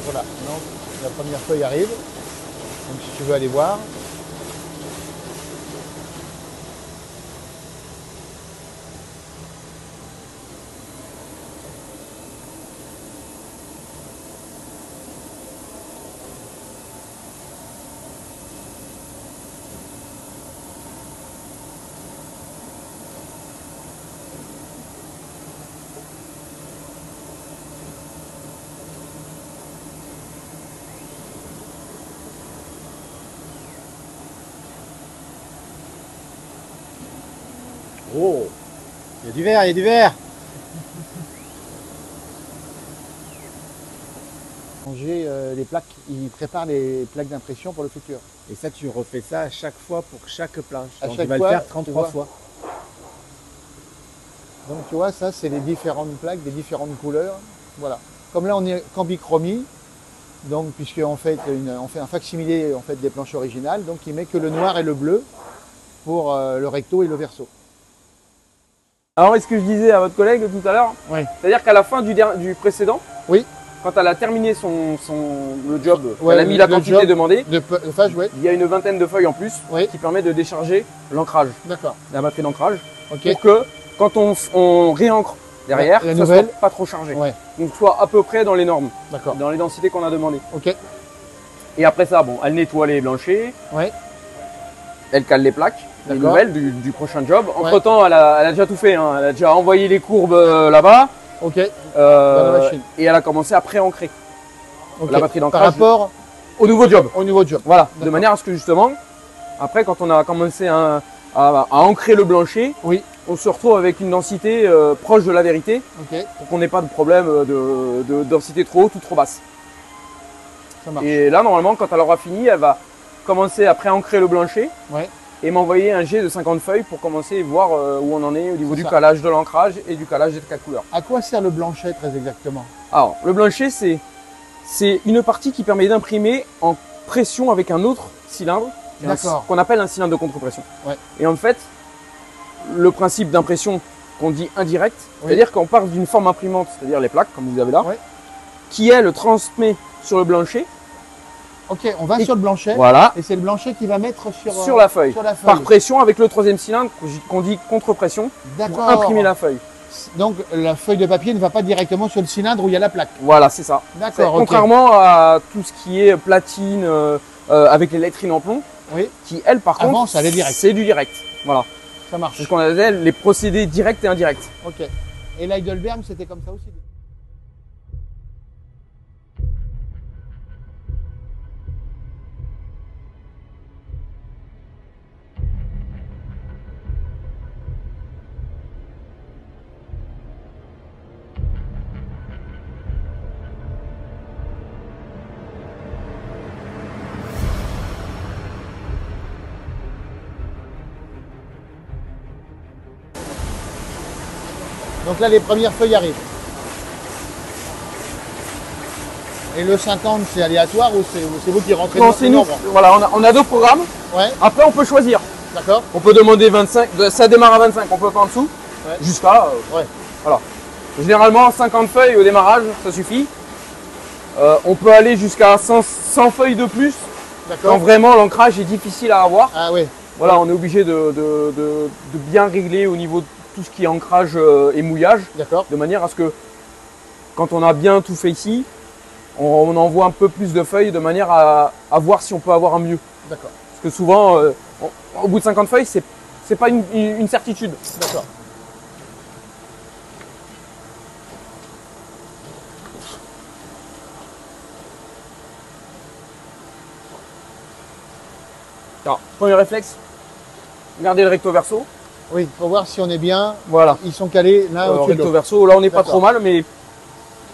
Voilà, donc la première feuille arrive. Donc si tu veux aller voir. Oh, il y a du vert, il y a du vert. Changer les plaques, il prépare les plaques d'impression pour le futur. Et ça, tu refais ça à chaque fois pour chaque planche. À Donc chaque tu vas fois, le faire 33 fois. Donc tu vois, ça c'est les différentes plaques, des différentes couleurs. Voilà. Comme là on est qu'en bichromie, donc puisqu'on fait on fait un facsimilé en fait des planches originales, donc il met que le noir et le bleu pour le recto et le verso. Alors, est-ce que je disais à votre collègue tout à l'heure, Oui. c'est-à-dire qu'à la fin du précédent, Oui. quand elle a terminé le job, Ouais, elle a mis la quantité job demandée, de phase, ouais. il y a une vingtaine de feuilles en plus Oui. qui permet de décharger l'ancrage, D'accord. la batterie d'ancrage, Ok. pour que quand on réancre derrière, la ça nouvelle. soit pas trop chargé. Ouais. Donc soit à peu près dans les normes, D'accord. dans les densités qu'on a demandées. Ok. Et après ça, bon, elle nettoie les blanchers, Ouais. elle cale les plaques, les D'accord. nouvelles du prochain job. Entre temps, elle a déjà tout fait, hein. Elle a déjà envoyé les courbes là-bas. Ok. Dans la machine. Et elle a commencé à pré-ancrer Ok. la batterie Par d'ancrage rapport au nouveau job. au nouveau job. Voilà, de D'accord. manière à ce que justement, après quand on a commencé à ancrer le blancher, Oui. on se retrouve avec une densité proche de la vérité Ok. pour qu'on n'ait pas de problème de densité trop haute ou trop basse. Ça marche. Et là, normalement, quand elle aura fini, elle va commencer à pré-ancrer le blancher Ouais. et m'envoyer un jet de 50 feuilles pour commencer à voir où on en est au niveau C'est du ça. calage de l'ancrage et du calage des 4 couleurs. À quoi sert le blanchet très exactement? Alors, le blanchet, c'est une partie qui permet d'imprimer en pression avec un autre cylindre, D'accord. qu'on appelle un cylindre de contre-pression. Ouais. Et en fait, le principe d'impression qu'on dit indirect, Oui. c'est-à-dire qu'on part d'une forme imprimante, c'est-à-dire les plaques, comme vous avez là, Ouais. qui elle transmet sur le blanchet, Ok, on va Et- sur le blanchet. voilà, Et c'est le blanchet qui va mettre sur la feuille, sur la feuille. par pression avec le troisième cylindre qu'on dit contre-pression, pour D'accord. imprimer la feuille. Donc la feuille de papier ne va pas directement sur le cylindre où il y a la plaque. Voilà, c'est ça. D'accord. Ok. Contrairement à tout ce qui est platine avec les lettrines en plomb, Oui, qui elle par Avant, contre ça allait direct. c'est du direct. Voilà, ça marche. c'est ce qu'on appelle les procédés directs et indirects. Ok. Et l'Heidelberg, c'était comme ça aussi. Donc là, les premières feuilles arrivent. Et le 50, c'est aléatoire ou c'est vous qui rentrez Non, dans c'est le nous. nombre? Voilà, on a deux programmes. Ouais, Après, on peut choisir. d'accord. On peut demander 25, ça démarre à 25, on peut pas en dessous, Ouais. jusqu'à. Ouais. Voilà. Généralement, 50 feuilles au démarrage, ça suffit. On peut aller jusqu'à 100 feuilles de plus quand D'accord. vraiment l'ancrage est difficile à avoir. Ah oui. Voilà, on est obligé de bien régler au niveau de tout ce qui est ancrage et mouillage, D'accord. de manière à ce que quand on a bien tout fait ici, on envoie un peu plus de feuilles de manière à voir si on peut avoir un mieux. D'accord. Parce que souvent, au bout de 50 feuilles, c'est pas une certitude. D'accord. Alors, premier réflexe, garder le recto verso. Oui, pour voir si on est bien. Voilà. Ils sont calés l'un au-dessus de Recto l'autre. verso, là on n'est pas D'accord. trop mal, mais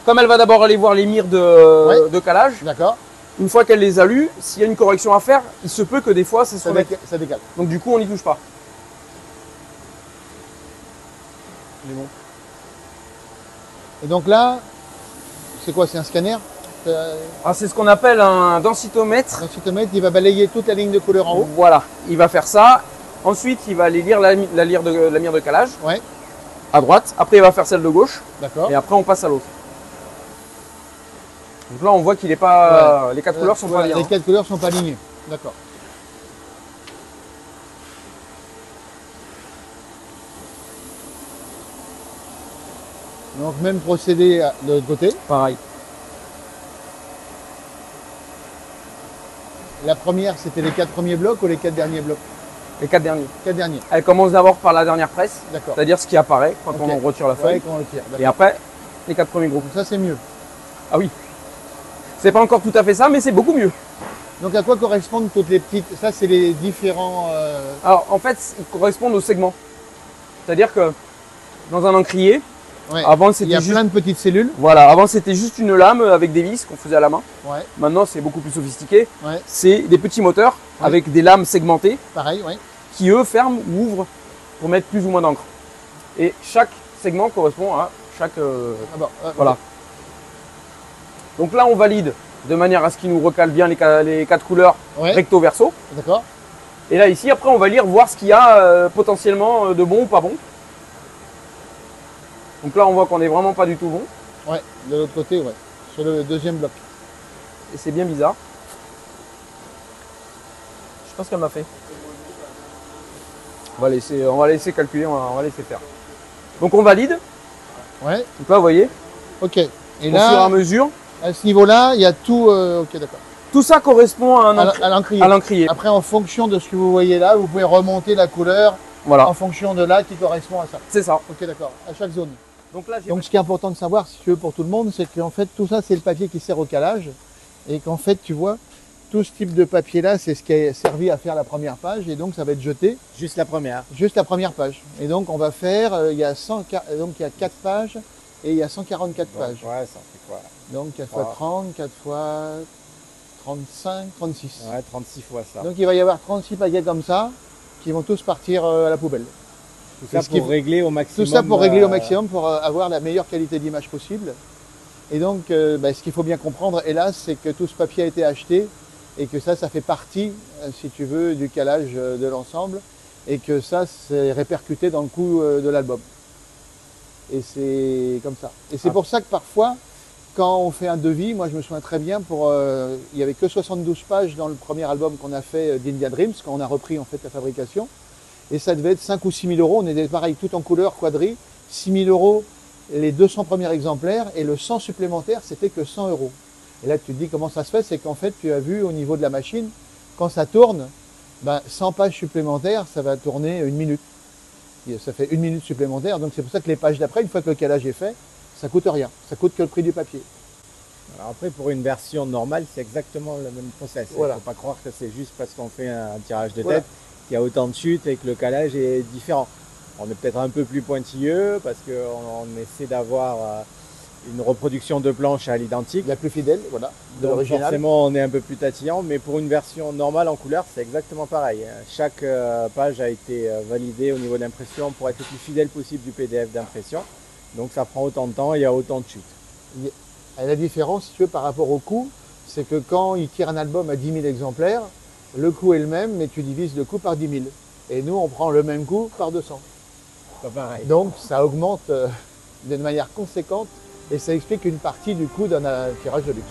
comme elle va d'abord aller voir les mires Ouais. de calage, D'accord. une fois qu'elle les a lus, s'il y a une correction à faire, il se peut que des fois ça se Ça, remette. ça décale. Donc du coup on n'y touche pas. Il est bon. Et donc là, c'est quoi? C'est un scanner? Ah, c'est ce qu'on appelle un densitomètre. Un cytomètre, il va balayer toute la ligne de couleur en haut. Voilà, il va faire ça. Ensuite, il va aller lire la mire de calage Ouais, à droite. Après, il va faire celle de gauche. d'accord. Et après, on passe à l'autre. Donc là, on voit qu'il est pas, les quatre couleurs sont pas Voilà, bien. les 4 couleurs sont pas alignées. D'accord. Donc même procédé de l'autre côté. Pareil. La première, c'était les 4 premiers blocs ou les 4 derniers blocs? Les 4 derniers. 4 derniers. Elle commence d'abord par la dernière presse, D'accord. c'est-à-dire ce qui apparaît quand Ok. on retire la Ouais, feuille. quand on le tire. Et D'accord. après, les 4 premiers groupes. Donc ça, c'est mieux. Ah oui. C'est pas encore tout à fait ça, mais c'est beaucoup mieux. Donc à quoi correspondent toutes les petites... Ça, c'est les différents... Alors en fait, ils correspondent aux segments. C'est-à-dire que dans un encrier, ouais. avant Il y c'était a juste, plein de petites cellules. voilà, avant c'était juste une lame avec des vis qu'on faisait à la main. Ouais, Maintenant c'est beaucoup plus sophistiqué. ouais. C'est des petits moteurs Ouais. avec des lames segmentées Pareil, ouais. qui eux ferment ou ouvrent pour mettre plus ou moins d'encre. Et chaque segment correspond à chaque. Ah bon, Voilà. Donc là on valide de manière à ce qu'il nous recale bien les 4 couleurs Ouais, recto verso. d'accord. Et là ici après on va lire voir ce qu'il y a potentiellement de bon ou pas bon. Donc là on voit qu'on est vraiment pas du tout bon. Ouais, de l'autre côté, ouais. Sur le deuxième bloc. Et c'est bien bizarre. Je sais pas ce qu'elle m'a fait. On va laisser calculer, on va laisser faire. Donc on valide. Ouais, Donc là vous voyez, ok. Et au fur et à là, mesure, à ce niveau-là, il y a tout... ok, d'accord. tout ça correspond à un À l'encrier. à l'encrier. Après, en fonction de ce que vous voyez là, vous pouvez remonter la couleur Voilà, en fonction de là qui correspond à ça. c'est ça. Ok, d'accord. À chaque zone. Donc là j'ai Donc ce qui est important de savoir, si tu veux, pour tout le monde, c'est qu'en fait tout ça c'est le papier qui sert au calage et qu'en fait tu vois tout ce type de papier là c'est ce qui a servi à faire la première page et donc ça va être jeté Juste la première. juste la première page. Et donc on va faire, il y a 4 pages et il y a 144 Bon, pages. ouais, ça fait quoi? Donc 4 Ouais. fois 30, 4 fois 35, 36. Ouais, 36 fois ça. Donc il va y avoir 36 paquets comme ça qui vont tous partir à la poubelle. Tout ça ce qui- pour régler au maximum. Tout ça pour régler au maximum, pour avoir la meilleure qualité d'image possible. Et donc, ce qu'il faut bien comprendre, hélas, c'est que tout ce papier a été acheté et que ça fait partie, si tu veux, du calage de l'ensemble et que ça, c'est répercuté dans le coût de l'album. Et c'est comme ça. Et c'est Ah. pour ça que parfois, quand on fait un devis, moi je me souviens très bien, il n'y avait que 72 pages dans le premier album qu'on a fait d'India Dreams, quand on a repris en fait la fabrication. Et ça devait être 5 ou 6 000 euros. On était pareil, tout en couleur, quadri. 6 000 euros les 200 premiers exemplaires et le 100 supplémentaire, c'était que 100 euros. Et là, tu te dis comment ça se fait, c'est qu'en fait, tu as vu au niveau de la machine, quand ça tourne, 100 pages supplémentaires, ça va tourner 1 minute. Et ça fait 1 minute supplémentaire. Donc c'est pour ça que les pages d'après, une fois que le calage est fait, ça coûte rien. Ça coûte que le prix du papier. Alors après, pour une version normale, c'est exactement le même process. Il ne Voilà. faut pas croire que c'est juste parce qu'on fait un tirage de tête Voilà. qu'il y a autant de chutes et que le calage est différent. On est peut-être un peu plus pointilleux parce qu'on essaie d'avoir une reproduction de planche à l'identique. La plus fidèle, voilà, de Donc l'original. forcément, on est un peu plus tatillant, mais pour une version normale en couleur, c'est exactement pareil. Chaque page a été validée au niveau de l'impression pour être le plus fidèle possible du PDF d'impression. Donc ça prend autant de temps et il y a autant de chutes. Et la différence, si tu veux, par rapport au coût, c'est que quand ils tirent un album à 10 000 exemplaires, le coût est le même, mais tu divises le coût par 10 000. Et nous, on prend le même coût par 200. Pas pareil. Donc, ça augmente d'une manière conséquente et ça explique une partie du coût d'un tirage de luxe.